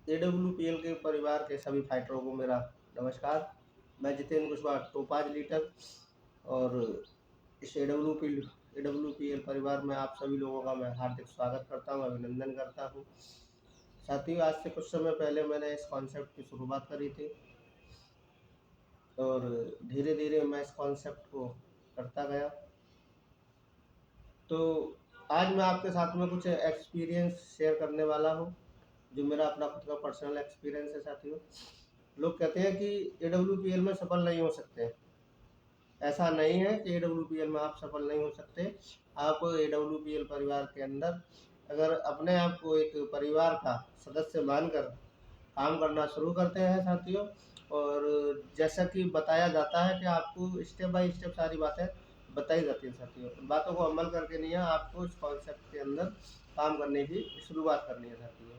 AWPL के परिवार के सभी फाइटरों को मेरा नमस्कार। मैं जितेंद्र कुशवाहा टोपाज लीडर और इस AWPL परिवार में आप सभी लोगों का मैं हार्दिक स्वागत करता हूं, अभिनंदन करता हूं। साथियों, आज से कुछ समय पहले मैंने इस कॉन्सेप्ट की शुरुआत करी थी और धीरे धीरे मैं इस कॉन्सेप्ट को करता गया। तो आज मैं आपके साथ में कुछ एक्सपीरियंस शेयर करने वाला हूं, जो मेरा अपना खुद का पर्सनल एक्सपीरियंस है। साथियों, लोग कहते हैं कि AWPL में सफल नहीं हो सकते। ऐसा नहीं है कि AWPL में आप सफल नहीं हो सकते। आप AWPL परिवार के अंदर अगर अपने आप को एक परिवार का सदस्य मानकर काम करना शुरू करते हैं साथियों, और जैसा कि बताया जाता है कि आपको स्टेप बाय स्टेप सारी बातें बताई जाती हैं साथियों, उन बातों को अमल करके नहीं है, आपको इस कॉन्सेप्ट के अंदर काम करने की शुरुआत करनी है साथियों।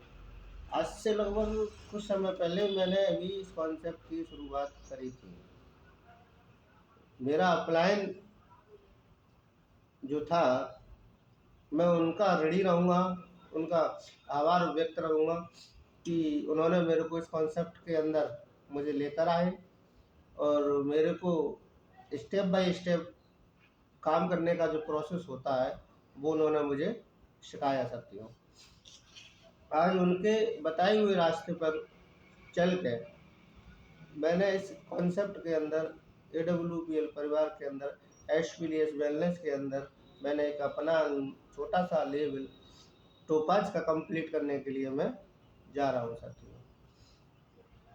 आज से लगभग कुछ समय पहले मैंने अभी इस कॉन्सेप्ट की शुरुआत करी थी। मेरा अपलाइन जो था, मैं उनका ऋणी रहूँगा, उनका आभार व्यक्त करूँगा कि उन्होंने मेरे को इस कॉन्सेप्ट के अंदर मुझे लेकर आए और मेरे को स्टेप बाय स्टेप काम करने का जो प्रोसेस होता है वो उन्होंने मुझे सिखाया साथियों। आज उनके बताए हुए रास्ते पर चल के मैंने इस कॉन्सेप्ट के अंदर AWPL परिवार के अंदर एसपीलीएस वेलनेस के अंदर मैंने एक अपना छोटा सा लेवल टोपाज का कंप्लीट करने के लिए मैं जा रहा हूँ साथियों।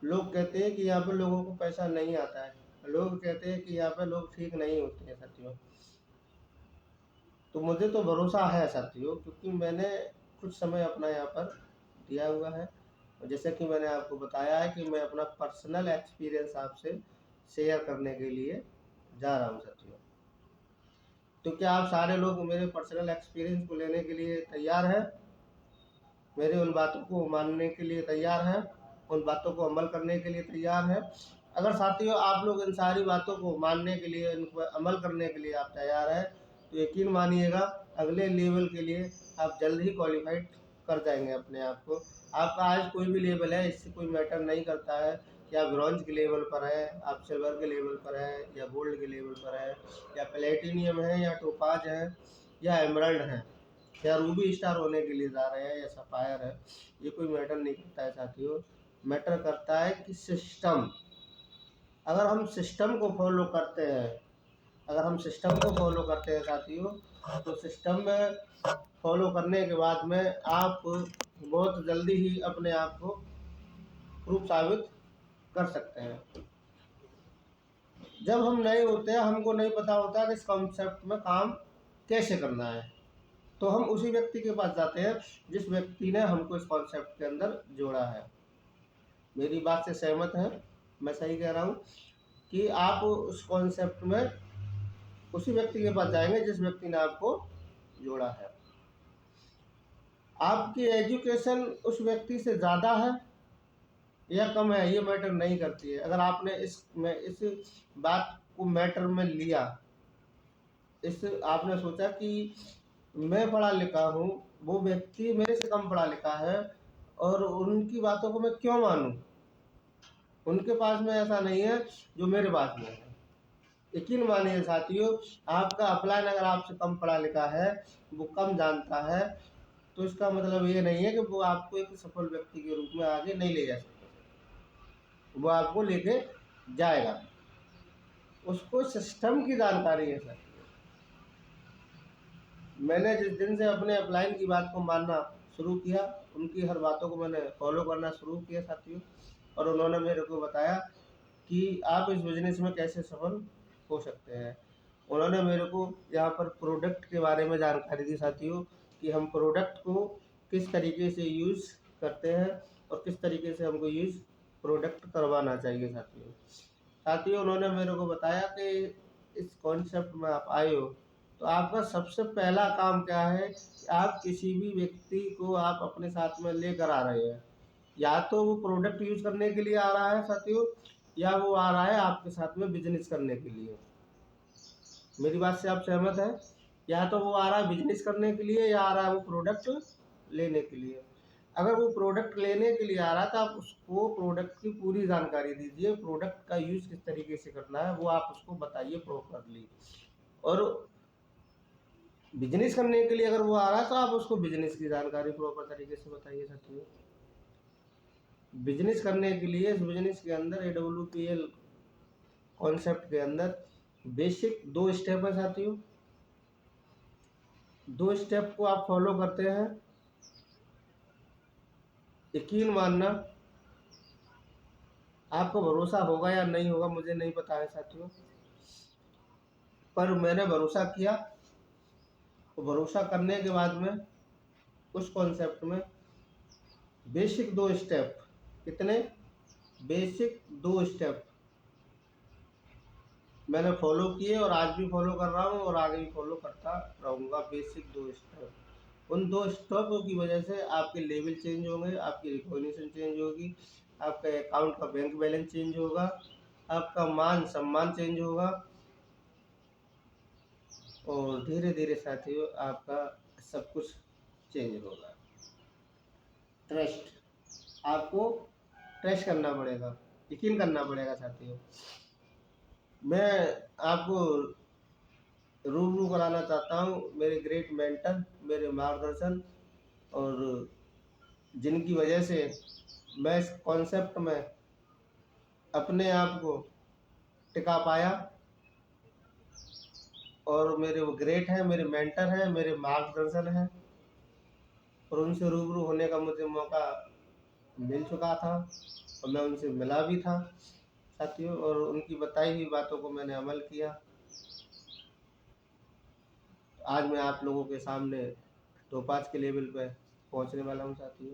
लोग कहते हैं कि यहाँ पे लोगों को पैसा नहीं आता है, लोग कहते हैं कि यहाँ पे लोग ठीक नहीं होते हैं साथियों। तो मुझे तो भरोसा है साथियों, क्योंकि मैंने कुछ समय अपना यहाँ पर दिया हुआ है और जैसे कि मैंने आपको बताया है कि मैं अपना पर्सनल एक्सपीरियंस आपसे शेयर करने के लिए जा रहा हूँ साथियों। तो क्या आप सारे लोग मेरे पर्सनल एक्सपीरियंस को लेने के लिए तैयार हैं? मेरी उन बातों को मानने के लिए तैयार हैं? उन बातों को अमल करने के लिए तैयार हैं? अगर साथियों आप लोग इन सारी बातों को मानने के लिए, इनको अमल करने के लिए आप तैयार हैं, तो यकीन मानिएगा अगले लेवल के लिए आप जल्द ही क्वालिफाइड कर जाएंगे अपने आप को। आपका आज कोई भी लेवल है, इससे कोई मैटर नहीं करता है कि आप ब्रॉन्ज के लेवल पर है, आप सिल्वर के लेवल पर है, या गोल्ड के लेवल पर है, या प्लेटिनियम है, या टोपाज है, या एमरल्ड है, या रूबी स्टार होने के लिए जा रहे हैं, या सफायर है। ये कोई मैटर नहीं करता है साथियों। मैटर करता है कि सिस्टम, अगर हम सिस्टम को फॉलो करते हैं, अगर हम सिस्टम को फॉलो करते हैं साथियों, तो सिस्टम में फॉलो करने के बाद में आप बहुत जल्दी ही अपने आप को प्रूफ साबित कर सकते हैं। जब हम नए होते हैं, हमको नहीं पता होता कि इस कॉन्सेप्ट में काम कैसे करना है, तो हम उसी व्यक्ति के पास जाते हैं जिस व्यक्ति ने हमको इस कॉन्सेप्ट के अंदर जोड़ा है। मेरी बात से सहमत हैं? मैं सही कह रहा हूँ कि आप उस कॉन्सेप्ट में उसी व्यक्ति के पास जाएंगे जिस व्यक्ति ने आपको जोड़ा है। आपकी एजुकेशन उस व्यक्ति से ज़्यादा है या कम है, ये मैटर नहीं करती है। अगर आपने इस बात को मैटर में लिया, इस आपने सोचा कि मैं पढ़ा लिखा हूँ, वो व्यक्ति मेरे से कम पढ़ा लिखा है, और उनकी बातों को मैं क्यों मानूं? उनके पास में ऐसा नहीं है जो मेरे पास में है। यकीन मानिए साथियों, आपका अपलाइन अगर आपसे कम पढ़ा लिखा है, वो कम जानता है, तो इसका मतलब ये नहीं है कि वो आपको एक सफल व्यक्ति के रूप में आगे नहीं ले जा सकता। वो आपको लेके जाएगा, उसको सिस्टम की जानकारी है सर। मैंने जिस दिन से अपने अपलाइन की बात को मानना शुरू किया, उनकी हर बातों को मैंने फॉलो करना शुरू किया साथियों, और उन्होंने मेरे को बताया कि आप इस बिजनेस में कैसे सफल हो सकते हैं। उन्होंने मेरे को यहाँ पर प्रोडक्ट के बारे में जानकारी दी साथियों, कि हम प्रोडक्ट को किस तरीके से यूज़ करते हैं और किस तरीके से हमको यूज़ प्रोडक्ट करवाना चाहिए साथियों। साथियों, उन्होंने मेरे को बताया कि इस कॉन्सेप्ट में आप आए हो, तो आपका सबसे पहला काम क्या है कि आप किसी भी व्यक्ति को आप अपने साथ में लेकर आ रहे हैं। या तो वो प्रोडक्ट यूज़ करने के लिए आ रहा है साथियों, या वो आ रहा है आपके साथ में बिजनेस करने के लिए। मेरी बात से आप सहमत हैं? या तो वो आ रहा है बिजनेस करने के लिए, या आ रहा है वो प्रोडक्ट लेने के लिए। अगर वो प्रोडक्ट लेने के लिए आ रहा है तो आप उसको प्रोडक्ट की पूरी जानकारी दीजिए, प्रोडक्ट का यूज़ किस तरीके से करना है वो आप उसको बताइए प्रॉपरली। और बिजनेस करने के लिए अगर वो आ रहा है तो आप उसको बिजनेस की जानकारी प्रॉपर तरीके से बताइए साथियों। बिजनेस करने के लिए इस बिजनेस के अंदर AWPL कॉन्सेप्ट के अंदर बेसिक 2 स्टेप है साथियों। 2 स्टेप को आप फॉलो करते हैं, यकीन मानना आपको भरोसा होगा या नहीं होगा मुझे नहीं पता है साथियों, पर मैंने भरोसा किया। तो भरोसा करने के बाद में उस कॉन्सेप्ट में बेसिक 2 स्टेप, कितने बेसिक 2 स्टेप मैंने फॉलो किए और आज भी फॉलो कर रहा हूँ और आगे भी फॉलो करता रहूँगा। बेसिक 2 स्टेप, उन 2 स्टेपों की वजह से आपके लेवल चेंज होंगे, आपकी रिकॉग्निशन चेंज होगी, आपका अकाउंट का बैंक बैलेंस चेंज होगा, आपका मान सम्मान चेंज होगा और धीरे धीरे साथियों आपका सब कुछ चेंज होगा। ट्रस्ट, आपको ट्रस्ट करना पड़ेगा, यकीन करना पड़ेगा साथियों। मैं आपको रूबरू कराना चाहता हूँ मेरे ग्रेट मेंटर, मेरे मार्गदर्शन, और जिनकी वजह से मैं इस कॉन्सेप्ट में अपने आप को टिका पाया। और मेरे वो ग्रेट हैं, मेरे मेंटर हैं, मेरे मार्गदर्शन हैं, और उनसे रूबरू होने का मुझे मौका मिल चुका था और मैं उनसे मिला भी था साथियों, और उनकी बताई हुई बातों को मैंने अमल किया। आज मैं आप लोगों के सामने टॉप 5 के लेवल पे पहुंचने वाला हूं साथियों।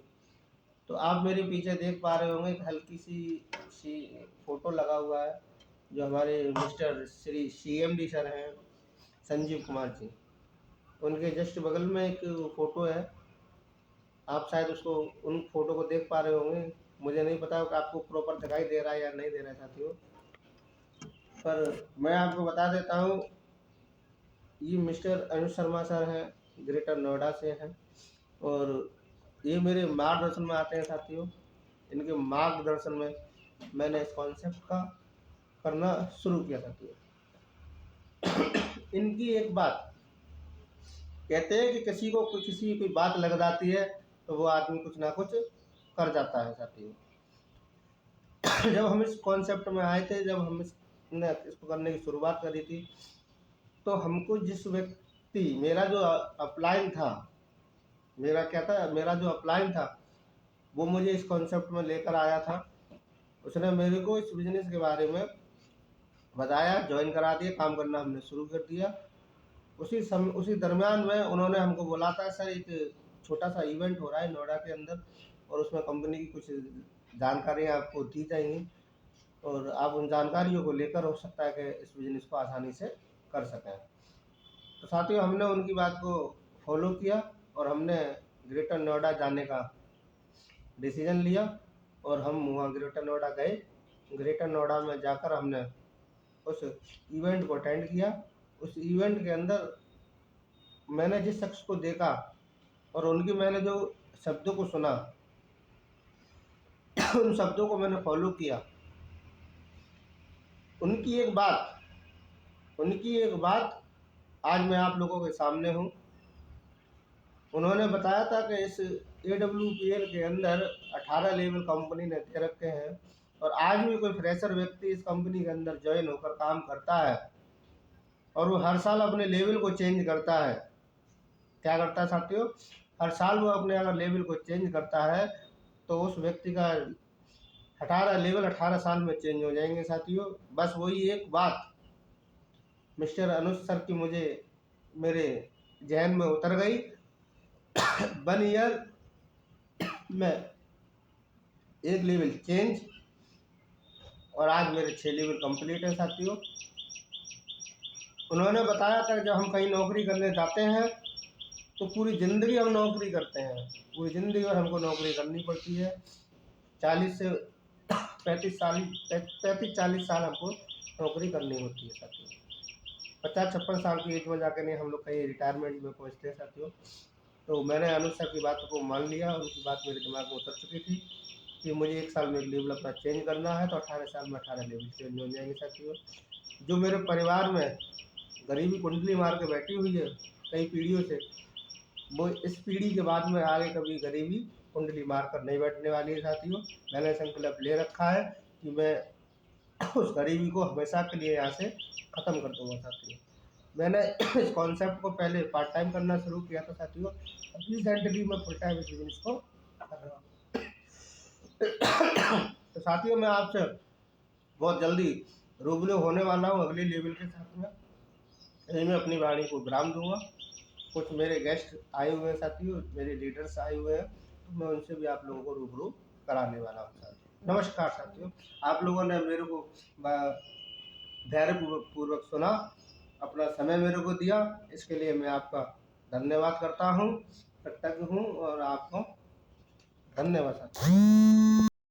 तो आप मेरे पीछे देख पा रहे होंगे एक हल्की सी फोटो लगा हुआ है, जो हमारे मिस्टर श्री CMD सर हैं, संजीव कुमार जी। उनके जस्ट बगल में एक फोटो है, आप शायद उसको उन फोटो को देख पा रहे होंगे। मुझे नहीं पता कि आपको प्रॉपर दिखाई दे रहा है या नहीं दे रहा है साथियों, पर मैं आपको बता देता हूँ, ये मिस्टर अनुज शर्मा सर हैं, ग्रेटर नोएडा से हैं, और ये मेरे मार्गदर्शन में आते हैं साथियों। इनके मार्गदर्शन में मैंने इस कॉन्सेप्ट का करना शुरू किया साथियों। इनकी एक बात कहते हैं कि किसी को किसी की बात लग जाती है तो वो आदमी कुछ ना कुछ कर जाता है साथियों। जब हम इस कॉन्सेप्ट में आए थे, जब हम इसको करने की शुरुआत करी थी, तो हमको जिस व्यक्ति, मेरा जो अपलाइन था, मेरा जो अपलाइन था वो मुझे इस कॉन्सेप्ट में लेकर आया था। उसने मेरे को इस बिजनेस के बारे में बताया, ज्वाइन करा दिया, काम करना हमने शुरू कर दिया। उसी दरमियान में उन्होंने हमको बोला था, सर एक छोटा सा इवेंट हो रहा है नोएडा के अंदर और उसमें कंपनी की कुछ जानकारियाँ आपको दी जाएंगी और आप उन जानकारियों को लेकर हो सकता है कि इस बिजनेस को आसानी से कर सकें। तो साथियों हमने उनकी बात को फॉलो किया और हमने ग्रेटर नोएडा जाने का डिसीजन लिया और हम वहाँ ग्रेटर नोएडा गए। ग्रेटर नोएडा में जाकर हमने उस इवेंट को अटेंड किया। उस इवेंट के अंदर मैंने जिस शख्स को देखा और उनकी मैंने जो शब्दों को सुना उन शब्दों को मैंने फॉलो किया। उनकी एक बात आज मैं आप लोगों के सामने हूँ। उन्होंने बताया था कि इस AWPL के अंदर 18 लेवल कंपनी ने दे रखे हैं और आज भी कोई फ्रेशर व्यक्ति इस कंपनी के अंदर ज्वाइन होकर काम करता है और वो हर साल अपने लेवल को चेंज करता है। क्या करता है साथियों? हर साल वो अपने अगर लेवल को चेंज करता है तो उस व्यक्ति का 18 साल में चेंज हो जाएंगे साथियों। बस वही एक बात मिस्टर अनुज सर की मुझे मेरे जहन में उतर गई। 1 ईयर में एक लेवल चेंज और आज मेरे 6 लेवल कंप्लीट है साथियों। उन्होंने बताया था जब हम कहीं नौकरी करने जाते हैं तो पूरी ज़िंदगी हम नौकरी करते हैं, पूरी ज़िंदगी और हमको नौकरी करनी पड़ती है। 40 से 35-40 साल हमको नौकरी करनी होती है साथियों। 50-56 साल की एज में जाकर नहीं हम लोग कहीं रिटायरमेंट में पहुंचते हैं साथियों। तो मैंने अनुज सर की बात को मान लिया, उनकी बात मेरे दिमाग में उतर चुकी थी कि मुझे 1 साल में लेवल अपना चेंज करना है, तो 18 साल में 18 लेवल चेंज हो जाएंगे साथियों। जो मेरे परिवार में गरीबी कुंडली मार के बैठी हुई है कई पीढ़ियों से, वो इस पीढ़ी के बाद में आगे कभी गरीबी कुंडली मार कर नहीं बैठने वाली है साथियों। मैंने संकल्प ले रखा है कि मैं उस गरीबी को हमेशा के लिए यहाँ से ख़त्म कर दूंगा साथियों। मैंने इस कॉन्सेप्ट को पहले पार्ट टाइम करना शुरू किया था साथियों, अब रिसेंटली मैं फुल टाइम इस बिजनेस को कर रहा हूँ। तो साथियों मैं आपसे बहुत जल्दी रूबरू होने वाला हूँ अगले लेवल के साथ में। यही मैं अपनी वाणी को विराम दूंगा। कुछ मेरे गेस्ट आए हुए हैं साथियों, मेरे लीडर्स आए हुए हैं, तो मैं उनसे भी आप लोगों को रूबरू कराने वाला हूँ साथियों। नमस्कार साथियों, आप लोगों ने मेरे को धैर्य पूर्वक सुना, अपना समय मेरे को दिया, इसके लिए मैं आपका धन्यवाद करता हूँ, कृतज्ञ हूँ और आपको धन्यवाद साथियों।